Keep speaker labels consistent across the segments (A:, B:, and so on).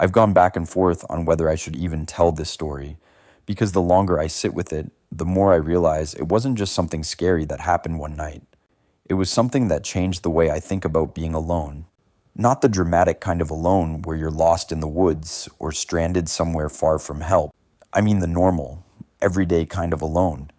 A: I've gone back and forth on whether I should even tell this story, because the longer I sit with it, the more I realize it wasn't just something scary that happened one night. It was something that changed the way I think about being alone. Not the dramatic kind of alone where you're lost in the woods or stranded somewhere far from help. I mean the normal, everyday kind of alone.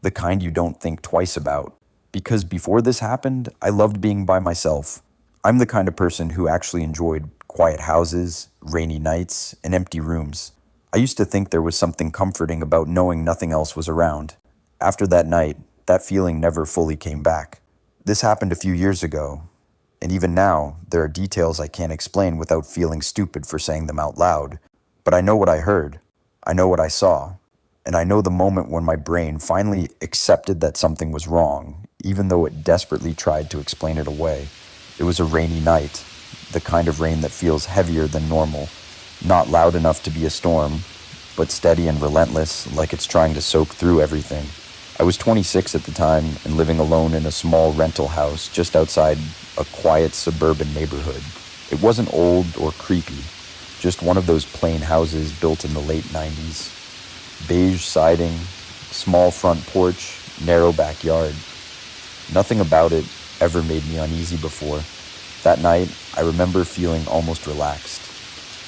A: The kind you don't think twice about. Because before this happened, I loved being by myself. I'm the kind of person who actually enjoyed quiet houses, rainy nights, and empty rooms. I used to think there was something comforting about knowing nothing else was around. After that night, that feeling never fully came back. This happened a few years ago, and even now, there are details I can't explain without feeling stupid for saying them out loud. But I know what I heard, I know what I saw, and I know the moment when my brain finally accepted that something was wrong, even though it desperately tried to explain it away. It was a rainy night, the kind of rain that feels heavier than normal, not loud enough to be a storm, but steady and relentless, like it's trying to soak through everything. I was 26 at the time and living alone in a small rental house just outside a quiet suburban neighborhood. It wasn't old or creepy, just one of those plain houses built in the late 90s. Beige siding, small front porch, narrow backyard. Nothing about it ever made me uneasy before. That night, I remember feeling almost relaxed.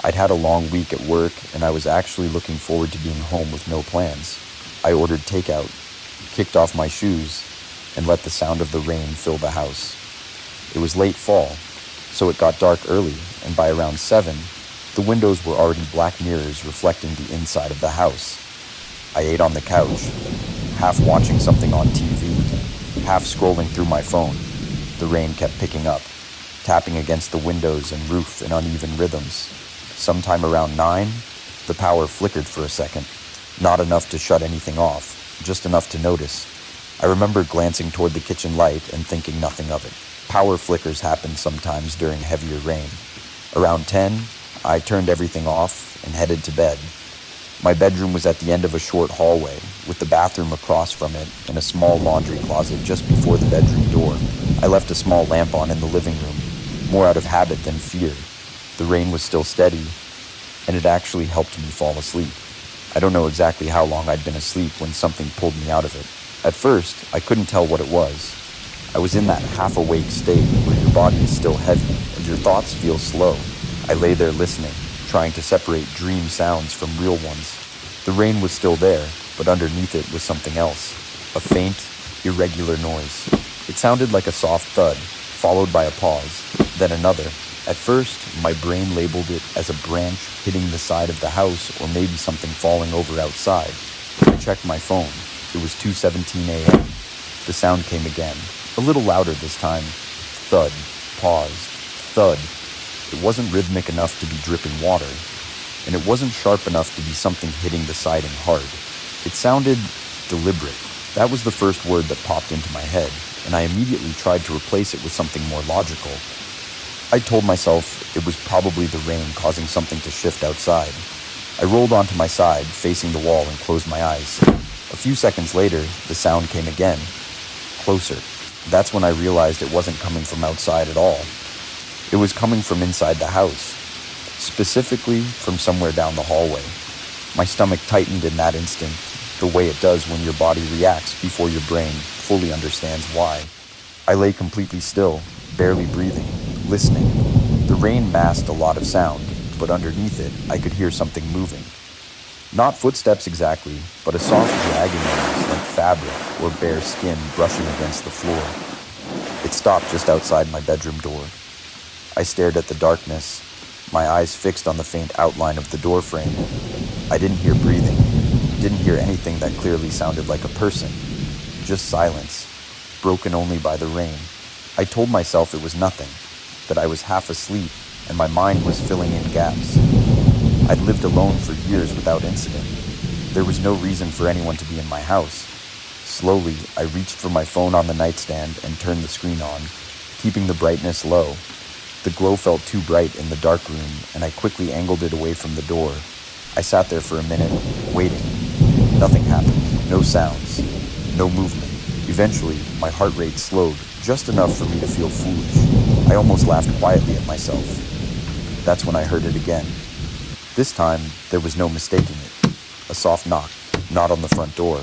A: I'd had a long week at work, and I was actually looking forward to being home with no plans. I ordered takeout, kicked off my shoes, and let the sound of the rain fill the house. It was late fall, so it got dark early, and by around 7, the windows were already black mirrors reflecting the inside of the house. I ate on the couch, half watching something on TV, half scrolling through my phone. The rain kept picking up, tapping against the windows and roof in uneven rhythms. Sometime around 9, the power flickered for a second. Not enough to shut anything off, just enough to notice. I remember glancing toward the kitchen light and thinking nothing of it. Power flickers happen sometimes during heavier rain. Around 10, I turned everything off and headed to bed. My bedroom was at the end of a short hallway, with the bathroom across from it and a small laundry closet just before the bedroom door. I left a small lamp on in the living room, more out of habit than fear. The rain was still steady, and it actually helped me fall asleep. I don't know exactly how long I'd been asleep when something pulled me out of it. At first, I couldn't tell what it was. I was in that half-awake state where your body is still heavy and your thoughts feel slow. I lay there listening, trying to separate dream sounds from real ones. The rain was still there, but underneath it was something else. A faint, irregular noise. It sounded like a soft thud, followed by a pause, then another. At first, my brain labeled it as a branch hitting the side of the house or maybe something falling over outside. I checked my phone. It was 2:17 a.m. The sound came again, a little louder this time. Thud, pause, thud. It wasn't rhythmic enough to be dripping water, and it wasn't sharp enough to be something hitting the siding hard. It sounded deliberate. That was the first word that popped into my head, and I immediately tried to replace it with something more logical. I told myself it was probably the rain causing something to shift outside. I rolled onto my side, facing the wall, and closed my eyes. A few seconds later, the sound came again, closer. That's when I realized it wasn't coming from outside at all. It was coming from inside the house, specifically from somewhere down the hallway. My stomach tightened in that instant, the way it does when your body reacts before your brain fully understands why. I lay completely still, barely breathing, listening. The rain masked a lot of sound, but underneath it, I could hear something moving. Not footsteps exactly, but a soft dragging noise like fabric or bare skin brushing against the floor. It stopped just outside my bedroom door. I stared at the darkness, my eyes fixed on the faint outline of the door frame. I didn't hear breathing, didn't hear anything that clearly sounded like a person. Just silence, broken only by the rain. I told myself it was nothing, that I was half asleep and my mind was filling in gaps. I'd lived alone for years without incident. There was no reason for anyone to be in my house. Slowly, I reached for my phone on the nightstand and turned the screen on, keeping the brightness low. The glow felt too bright in the dark room, and I quickly angled it away from the door. I sat there for a minute, waiting. Nothing happened. No sounds. No movement. Eventually, my heart rate slowed, just enough for me to feel foolish. I almost laughed quietly at myself. That's when I heard it again. This time, there was no mistaking it. A soft knock, not on the front door,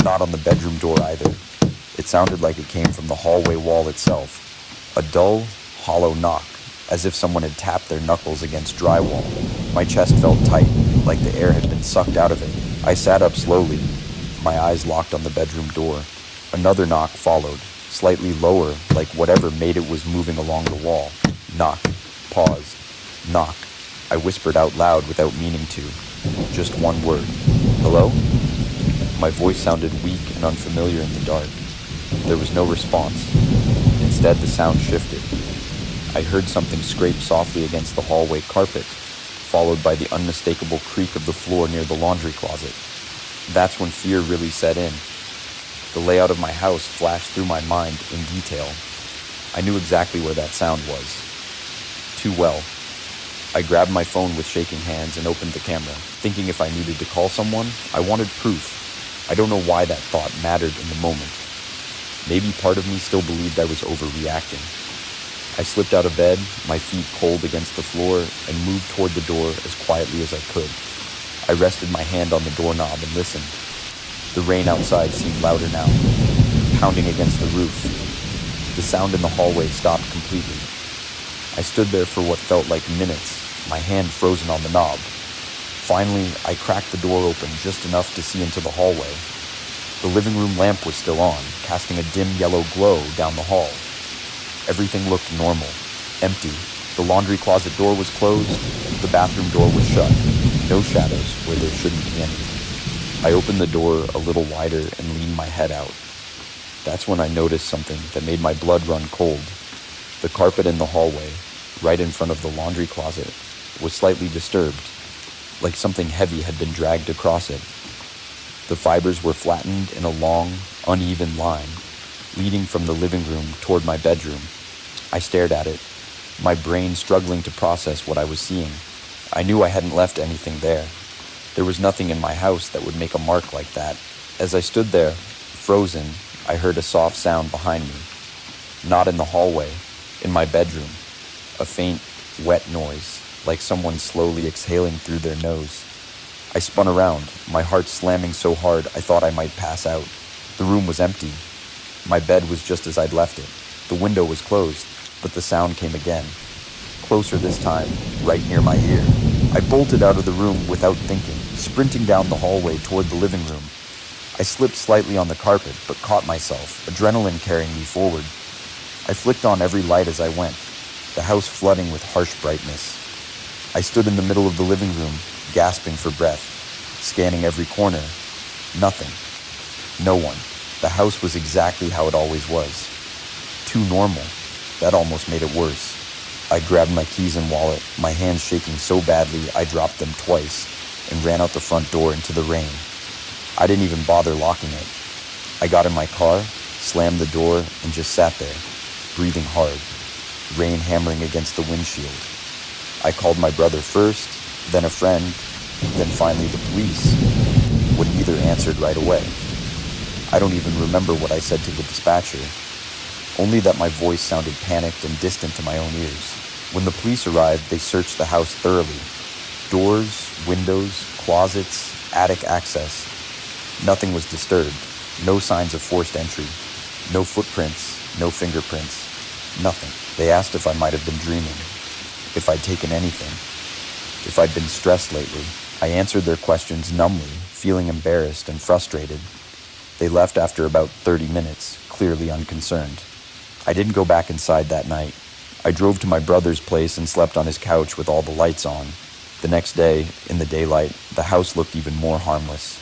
A: not on the bedroom door either. It sounded like it came from the hallway wall itself. A dull, hollow knock, as if someone had tapped their knuckles against drywall. My chest felt tight, like the air had been sucked out of it. I sat up slowly, my eyes locked on the bedroom door. Another knock followed, slightly lower, like whatever made it was moving along the wall. Knock, pause, knock. I whispered out loud without meaning to. Just one word. Hello? My voice sounded weak and unfamiliar in the dark. There was no response. Instead, the sound shifted. I heard something scrape softly against the hallway carpet, followed by the unmistakable creak of the floor near the laundry closet. That's when fear really set in. The layout of my house flashed through my mind in detail. I knew exactly where that sound was. Too well. I grabbed my phone with shaking hands and opened the camera, thinking if I needed to call someone, I wanted proof. I don't know why that thought mattered in the moment. Maybe part of me still believed I was overreacting. I slipped out of bed, my feet cold against the floor, and moved toward the door as quietly as I could. I rested my hand on the doorknob and listened. The rain outside seemed louder now, pounding against the roof. The sound in the hallway stopped completely. I stood there for what felt like minutes, my hand frozen on the knob. Finally, I cracked the door open just enough to see into the hallway. The living room lamp was still on, casting a dim yellow glow down the hall. Everything looked normal, empty. The laundry closet door was closed, the bathroom door was shut. No shadows where there shouldn't be any. I opened the door a little wider and leaned my head out. That's when I noticed something that made my blood run cold. The carpet in the hallway, right in front of the laundry closet, was slightly disturbed, like something heavy had been dragged across it. The fibers were flattened in a long, uneven line, leading from the living room toward my bedroom. I stared at it, my brain struggling to process what I was seeing. I knew I hadn't left anything there. There was nothing in my house that would make a mark like that. As I stood there, frozen, I heard a soft sound behind me. Not in the hallway, in my bedroom. A faint, wet noise, like someone slowly exhaling through their nose. I spun around, my heart slamming so hard I thought I might pass out. The room was empty. My bed was just as I'd left it. The window was closed, but the sound came again. Closer this time, right near my ear. I bolted out of the room without thinking, sprinting down the hallway toward the living room. I slipped slightly on the carpet, but caught myself, adrenaline carrying me forward. I flicked on every light as I went, the house flooding with harsh brightness. I stood in the middle of the living room, gasping for breath, scanning every corner. Nothing. No one. The house was exactly how it always was. Too normal. That almost made it worse. I grabbed my keys and wallet, my hands shaking so badly I dropped them twice, and ran out the front door into the rain. I didn't even bother locking it. I got in my car, slammed the door, and just sat there, breathing hard, rain hammering against the windshield. I called my brother first, then a friend, then finally the police, when neither answered right away. I don't even remember what I said to the dispatcher, only that my voice sounded panicked and distant to my own ears. When the police arrived, they searched the house thoroughly. Doors, windows, closets, attic access. Nothing was disturbed. No signs of forced entry. No footprints, no fingerprints. Nothing. They asked if I might have been dreaming, if I'd taken anything, if I'd been stressed lately. I answered their questions numbly, feeling embarrassed and frustrated. They left after about 30 minutes, clearly unconcerned. I didn't go back inside that night. I drove to my brother's place and slept on his couch with all the lights on. The next day, in the daylight, the house looked even more harmless.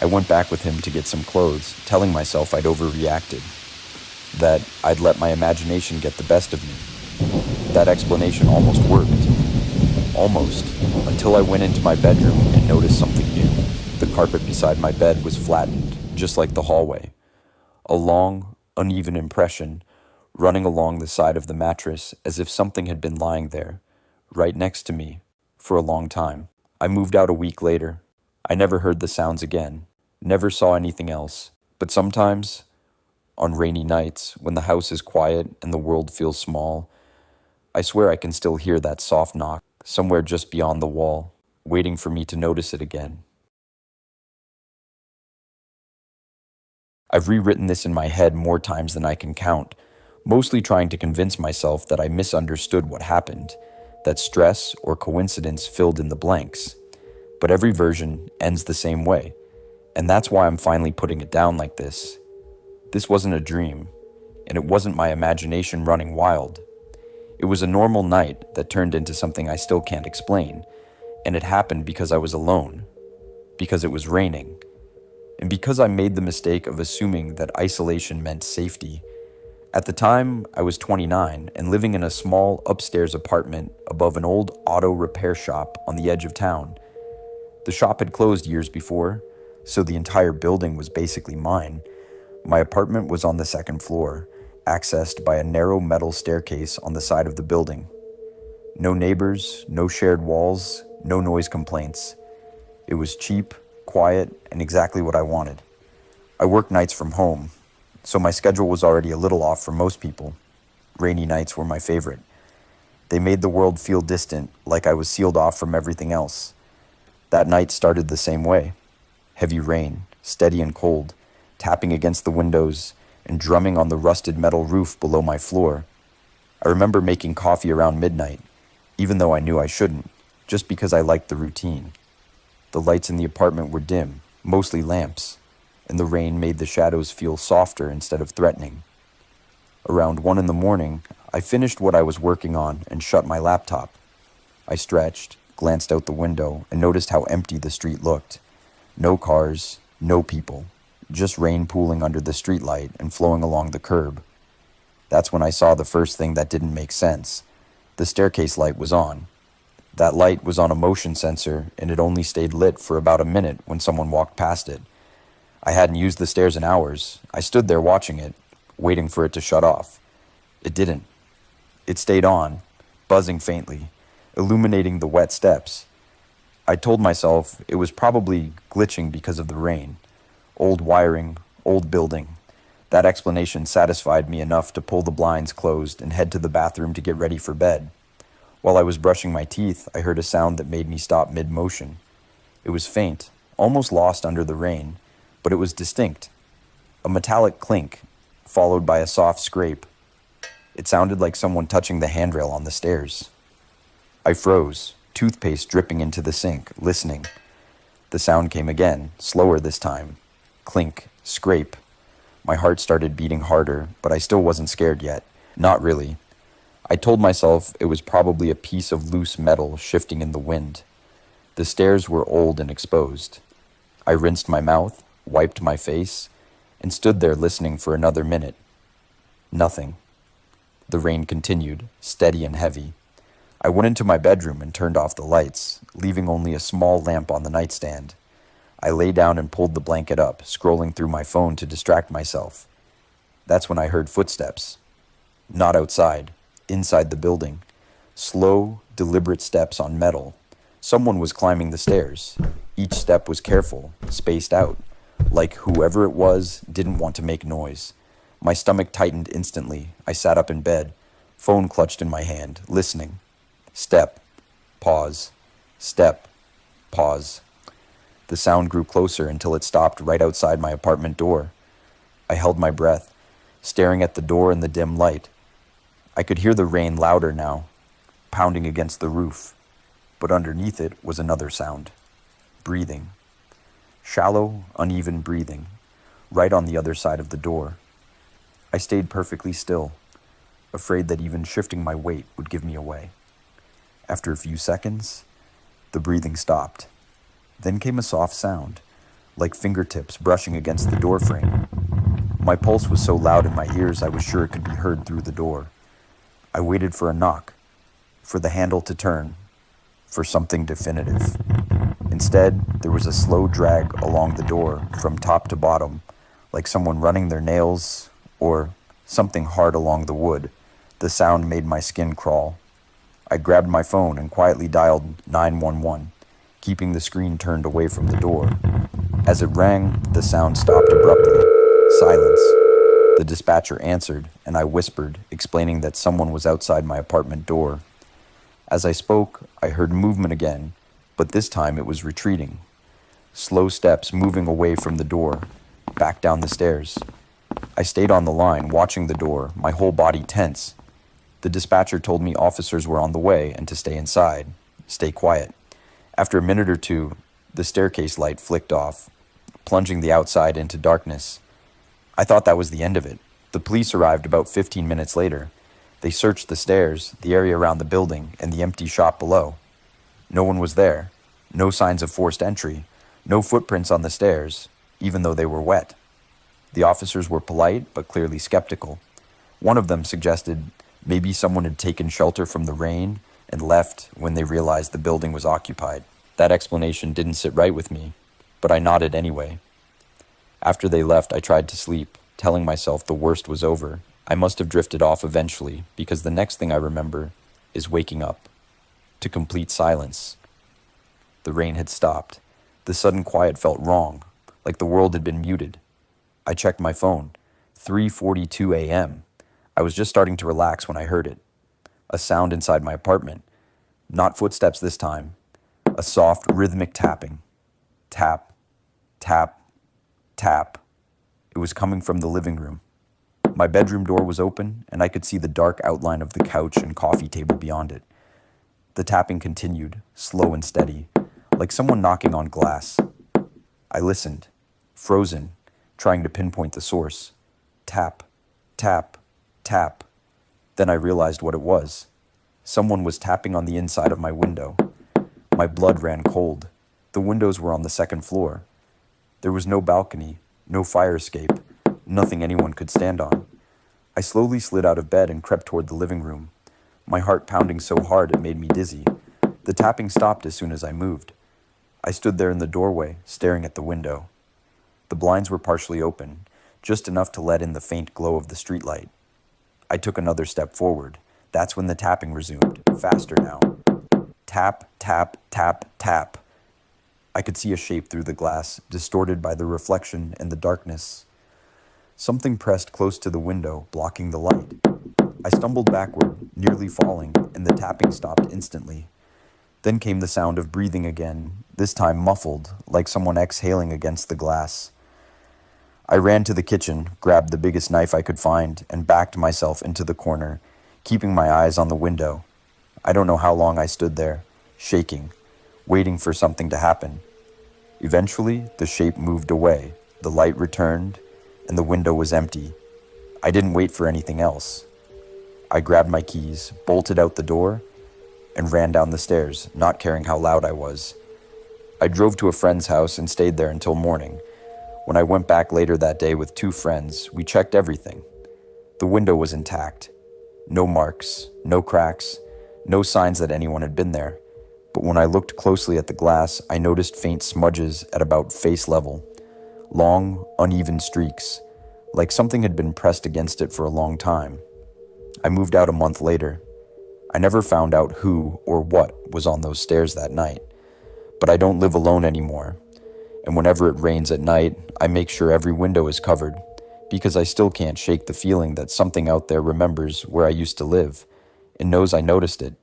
A: I went back with him to get some clothes, telling myself I'd overreacted, that I'd let my imagination get the best of me. That explanation almost worked. Almost, until I went into my bedroom and noticed something new. The carpet beside my bed was flattened, just like the hallway. A long, uneven impression running along the side of the mattress as if something had been lying there, right next to me, for a long time. I moved out a week later. I never heard the sounds again, never saw anything else. But sometimes, on rainy nights, when the house is quiet and the world feels small, I swear I can still hear that soft knock. somewhere just beyond the wall, waiting for me to notice it again. I've rewritten this in my head more times than I can count, mostly trying to convince myself that I misunderstood what happened, that stress or coincidence filled in the blanks. But every version ends the same way, and that's why I'm finally putting it down like this. This wasn't a dream, and it wasn't my imagination running wild. It was a normal night that turned into something I still can't explain, and it happened because I was alone, because it was raining, and because I made the mistake of assuming that isolation meant safety. At the time, I was 29 and living in a small upstairs apartment above an old auto repair shop on the edge of town. The shop had closed years before, so the entire building was basically mine. My apartment was on the second floor, accessed by a narrow metal staircase on the side of the building. No neighbors, no shared walls, no noise complaints. It was cheap, quiet, and exactly what I wanted. I worked nights from home, so my schedule was already a little off for most people. Rainy nights were my favorite. They made the world feel distant, like I was sealed off from everything else. That night started the same way. Heavy rain, steady and cold, tapping against the windows and drumming on the rusted metal roof below my floor. I remember making coffee around midnight, even though I knew I shouldn't, just because I liked the routine. The lights in the apartment were dim, mostly lamps, and the rain made the shadows feel softer instead of threatening. Around 1 a.m, I finished what I was working on and shut my laptop. I stretched, glanced out the window, and noticed how empty the street looked. No cars, no people, just rain pooling under the streetlight and flowing along the curb. That's when I saw the first thing that didn't make sense. The staircase light was on. That light was on a motion sensor, and it only stayed lit for about a minute when someone walked past it. I hadn't used the stairs in hours. I stood there watching it, waiting for it to shut off. It didn't. It stayed on, buzzing faintly, illuminating the wet steps. I told myself it was probably glitching because of the rain. Old wiring, old building. That explanation satisfied me enough to pull the blinds closed and head to the bathroom to get ready for bed. While I was brushing my teeth, I heard a sound that made me stop mid-motion. It was faint, almost lost under the rain, but it was distinct. A metallic clink, followed by a soft scrape. It sounded like someone touching the handrail on the stairs. I froze, toothpaste dripping into the sink, listening. The sound came again, slower this time. Clink, scrape. My heart started beating harder, but I still wasn't scared yet. Not really. I told myself it was probably a piece of loose metal shifting in the wind. The stairs were old and exposed. I rinsed my mouth, wiped my face, and stood there listening for another minute. Nothing. The rain continued, steady and heavy. I went into my bedroom and turned off the lights, leaving only a small lamp on the nightstand. I lay down and pulled the blanket up, scrolling through my phone to distract myself. That's when I heard footsteps. Not outside. Inside the building. Slow, deliberate steps on metal. Someone was climbing the stairs. Each step was careful, spaced out, like whoever it was didn't want to make noise. My stomach tightened instantly. I sat up in bed, phone clutched in my hand, listening. Step, pause, step, pause. The sound grew closer until it stopped right outside my apartment door. I held my breath, staring at the door in the dim light. I could hear the rain louder now, pounding against the roof, but underneath it was another sound. Breathing. Shallow, uneven breathing, right on the other side of the door. I stayed perfectly still, afraid that even shifting my weight would give me away. After a few seconds, the breathing stopped. Then came a soft sound, like fingertips brushing against the door frame. My pulse was so loud in my ears I was sure it could be heard through the door. I waited for a knock, for the handle to turn, for something definitive. Instead, there was a slow drag along the door from top to bottom, like someone running their nails or something hard along the wood. The sound made my skin crawl. I grabbed my phone and quietly dialed 911, keeping the screen turned away from the door. As it rang, the sound stopped abruptly. Silence. The dispatcher answered, and I whispered, explaining that someone was outside my apartment door. As I spoke, I heard movement again, but this time it was retreating. Slow steps moving away from the door, back down the stairs. I stayed on the line, watching the door, my whole body tense. The dispatcher told me officers were on the way and to stay inside, stay quiet. After a minute or two, the staircase light flicked off, plunging the outside into darkness. I thought that was the end of it. The police arrived about 15 minutes later. They searched the stairs, the area around the building, and the empty shop below. No one was there. No signs of forced entry. No footprints on the stairs, even though they were wet. The officers were polite, but clearly skeptical. One of them suggested maybe someone had taken shelter from the rain and left when they realized the building was occupied. That explanation didn't sit right with me, but I nodded anyway. After they left, I tried to sleep, telling myself the worst was over. I must have drifted off eventually, because the next thing I remember is waking up to complete silence. The rain had stopped. The sudden quiet felt wrong, like the world had been muted. I checked my phone. 3:42 a.m. I was just starting to relax when I heard it. A sound inside my apartment. Not footsteps this time. A soft, rhythmic tapping. Tap, tap, tap. It was coming from the living room. My bedroom door was open, and I could see the dark outline of the couch and coffee table beyond it. The tapping continued, slow and steady, like someone knocking on glass. I listened, frozen, trying to pinpoint the source. Tap, tap, tap. Then I realized what it was. Someone was tapping on the inside of my window. My blood ran cold. The windows were on the second floor. There was no balcony, no fire escape, nothing anyone could stand on. I slowly slid out of bed and crept toward the living room, my heart pounding so hard it made me dizzy. The tapping stopped as soon as I moved. I stood there in the doorway, staring at the window. The blinds were partially open, just enough to let in the faint glow of the streetlight. I took another step forward. That's when the tapping resumed, faster now. Tap, tap, tap, tap. I could see a shape through the glass, distorted by the reflection and the darkness. Something pressed close to the window, blocking the light. I stumbled backward, nearly falling, and the tapping stopped instantly. Then came the sound of breathing again, this time muffled, like someone exhaling against the glass. I ran to the kitchen, grabbed the biggest knife I could find, and backed myself into the corner, keeping my eyes on the window. I don't know how long I stood there, shaking, waiting for something to happen. Eventually, the shape moved away, the light returned, and the window was empty. I didn't wait for anything else. I grabbed my keys, bolted out the door, and ran down the stairs, not caring how loud I was. I drove to a friend's house and stayed there until morning. When I went back later that day with two friends, we checked everything. The window was intact. No marks, no cracks, no signs that anyone had been there. But when I looked closely at the glass, I noticed faint smudges at about face level. Long, uneven streaks, like something had been pressed against it for a long time. I moved out a month later. I never found out who or what was on those stairs that night. But I don't live alone anymore. And whenever it rains at night, I make sure every window is covered, because I still can't shake the feeling that something out there remembers where I used to live and knows I noticed it.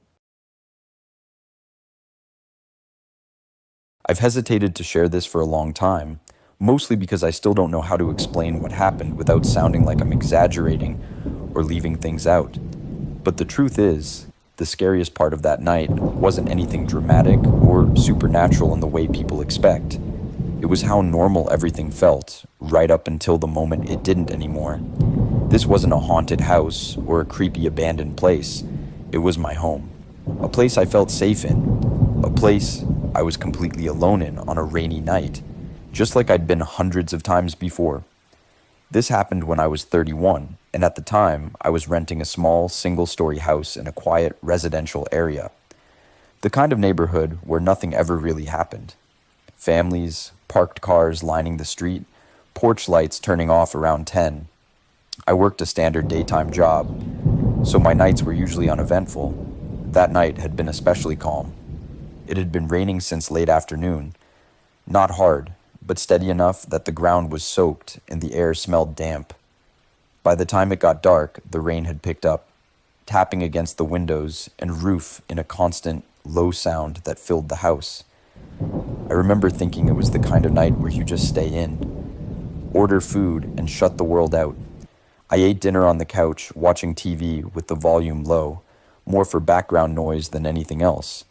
A: I've hesitated to share this for a long time, mostly because I still don't know how to explain what happened without sounding like I'm exaggerating or leaving things out. But the truth is, the scariest part of that night wasn't anything dramatic or supernatural in the way people expect. It was how normal everything felt, right up until the moment it didn't anymore. This wasn't a haunted house or a creepy abandoned place. It was my home. A place I felt safe in. A place I was completely alone in on a rainy night, just like I'd been hundreds of times before. This happened when I was 31, and at the time, I was renting a small, single-story house in a quiet, residential area. The kind of neighborhood where nothing ever really happened. Families, parked cars lining the street, porch lights turning off around 10. I worked a standard daytime job, so my nights were usually uneventful. That night had been especially calm. It had been raining since late afternoon. Not hard, but steady enough that the ground was soaked and the air smelled damp. By the time it got dark, the rain had picked up. tapping against the windows and roof in a constant, low sound that filled the house. I remember thinking it was the kind of night where you just stay in, order food, and shut the world out. I ate dinner on the couch, watching TV with the volume low, more for background noise than anything else.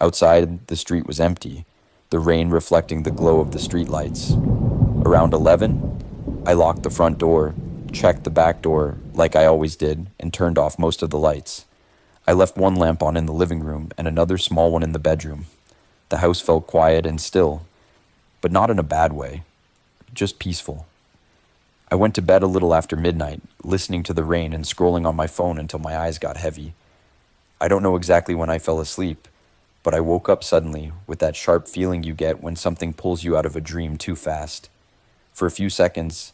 A: Outside, the street was empty, the rain reflecting the glow of the streetlights. Around 11, I locked the front door, checked the back door like I always did, and turned off most of the lights. I left one lamp on in the living room and another small one in the bedroom. The house felt quiet and still, but not in a bad way, just peaceful. I went to bed a little after midnight, listening to the rain and scrolling on my phone until my eyes got heavy. I don't know exactly when I fell asleep, but I woke up suddenly with that sharp feeling you get when something pulls you out of a dream too fast. For a few seconds,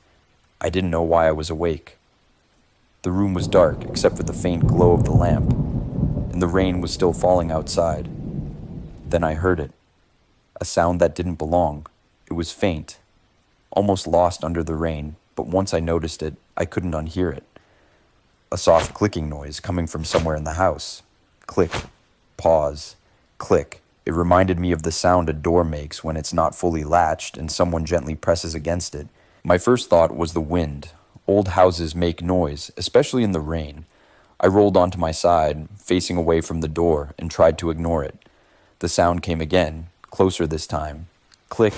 A: I didn't know why I was awake. The room was dark except for the faint glow of the lamp, and the rain was still falling outside. Then I heard it, a sound that didn't belong. It was faint, almost lost under the rain, but once I noticed it, I couldn't unhear it. A soft clicking noise coming from somewhere in the house. Click, pause, click. It reminded me of the sound a door makes when it's not fully latched and someone gently presses against it. My first thought was the wind. Old houses make noise, especially in the rain. I rolled onto my side, facing away from the door, and tried to ignore it. The sound came again, closer this time. Click,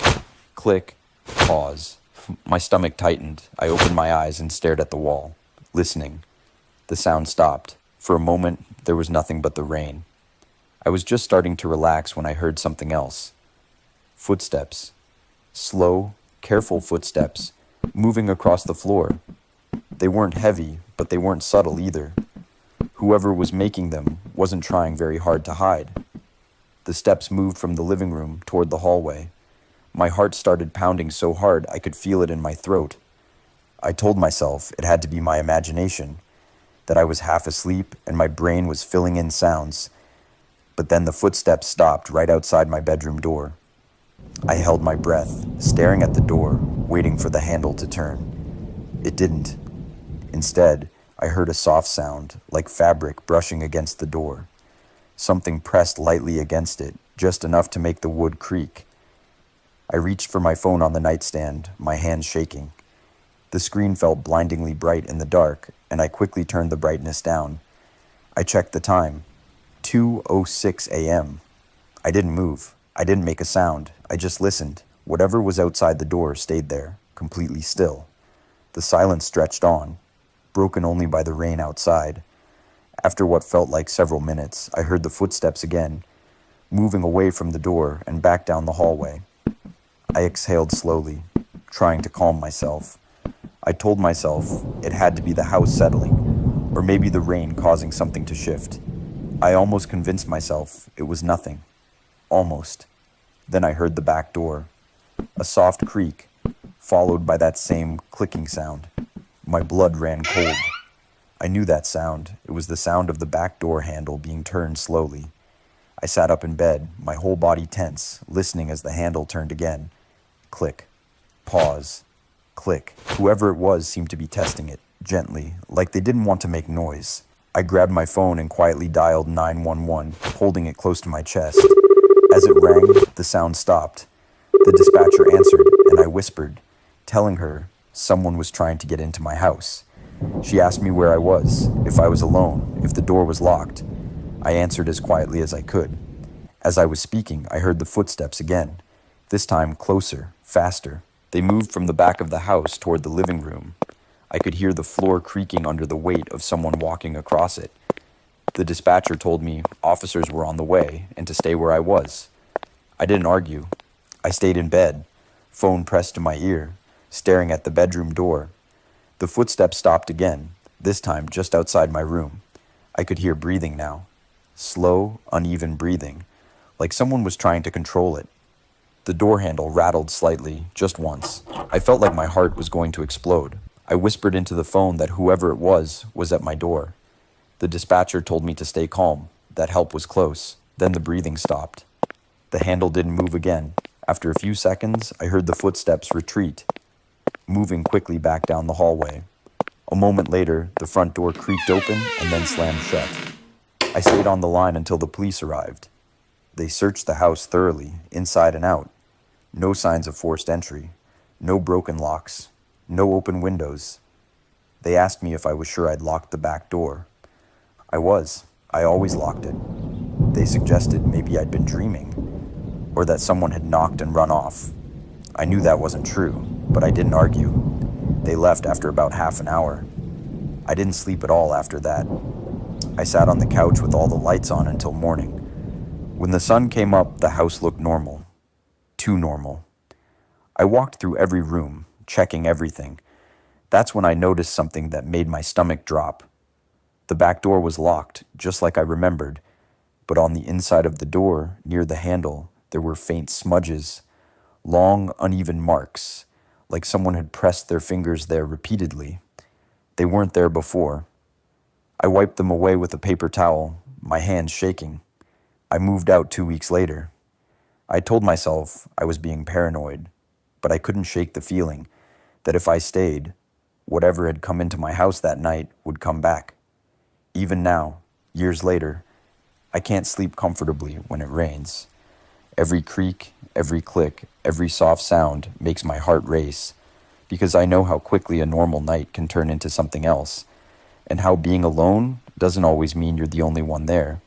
A: click, pause. My stomach tightened. I opened my eyes and stared at the wall, listening. The sound stopped. For a moment, there was nothing but the rain. I was just starting to relax when I heard something else. Footsteps. Slow, careful footsteps, moving across the floor. They weren't heavy, but they weren't subtle either. Whoever was making them wasn't trying very hard to hide. The steps moved from the living room toward the hallway. My heart started pounding so hard I could feel it in my throat. I told myself it had to be my imagination, that I was half asleep and my brain was filling in sounds. But then the footsteps stopped right outside my bedroom door. I held my breath, staring at the door, waiting for the handle to turn. It didn't. Instead, I heard a soft sound, like fabric brushing against the door. Something pressed lightly against it, just enough to make the wood creak. I reached for my phone on the nightstand, my hands shaking. The screen felt blindingly bright in the dark, and I quickly turned the brightness down. I checked the time. 2:06 a.m. I didn't move. I didn't make a sound. I just listened. Whatever was outside the door stayed there, completely still. The silence stretched on, broken only by the rain outside. After what felt like several minutes, I heard the footsteps again, moving away from the door and back down the hallway. I exhaled slowly, trying to calm myself. I told myself it had to be the house settling, or maybe the rain causing something to shift. I almost convinced myself it was nothing. Almost. Then I heard the back door. A soft creak, followed by that same clicking sound. My blood ran cold. I knew that sound. It was the sound of the back door handle being turned slowly. I sat up in bed, my whole body tense, listening as the handle turned again. Click. Pause. Click. Whoever it was seemed to be testing it, gently, like they didn't want to make noise. I grabbed my phone and quietly dialed 911, holding it close to my chest. As it rang, the sound stopped. The dispatcher answered, and I whispered, telling her someone was trying to get into my house. She asked me where I was, if I was alone, if the door was locked. I answered as quietly as I could. As I was speaking, I heard the footsteps again, this time closer, faster. They moved from the back of the house toward the living room. I could hear the floor creaking under the weight of someone walking across it. The dispatcher told me officers were on the way and to stay where I was. I didn't argue. I stayed in bed, phone pressed to my ear, staring at the bedroom door. The footsteps stopped again, this time just outside my room. I could hear breathing now. Slow, uneven breathing, like someone was trying to control it. The door handle rattled slightly, just once. I felt like my heart was going to explode. I whispered into the phone that whoever it was at my door. The dispatcher told me to stay calm, that help was close. Then the breathing stopped. The handle didn't move again. After a few seconds, I heard the footsteps retreat, moving quickly back down the hallway. A moment later, the front door creaked open and then slammed shut. I stayed on the line until the police arrived. They searched the house thoroughly, inside and out. No signs of forced entry, no broken locks, no open windows. They asked me if I was sure I'd locked the back door. I was. I always locked it. They suggested maybe I'd been dreaming, or that someone had knocked and run off. I knew that wasn't true, but I didn't argue. They left after about half an hour. I didn't sleep at all after that. I sat on the couch with all the lights on until morning. When the sun came up, the house looked normal. Too normal. I walked through every room, checking everything. That's when I noticed something that made my stomach drop. The back door was locked, just like I remembered, but on the inside of the door, near the handle, there were faint smudges, long, uneven marks, like someone had pressed their fingers there repeatedly. They weren't there before. I wiped them away with a paper towel, my hands shaking. I moved out 2 weeks later. I told myself I was being paranoid, but I couldn't shake the feeling that if I stayed, whatever had come into my house that night would come back. Even now, years later, I can't sleep comfortably when it rains. Every creak, every click, every soft sound makes my heart race, because I know how quickly a normal night can turn into something else, and how being alone doesn't always mean you're the only one there.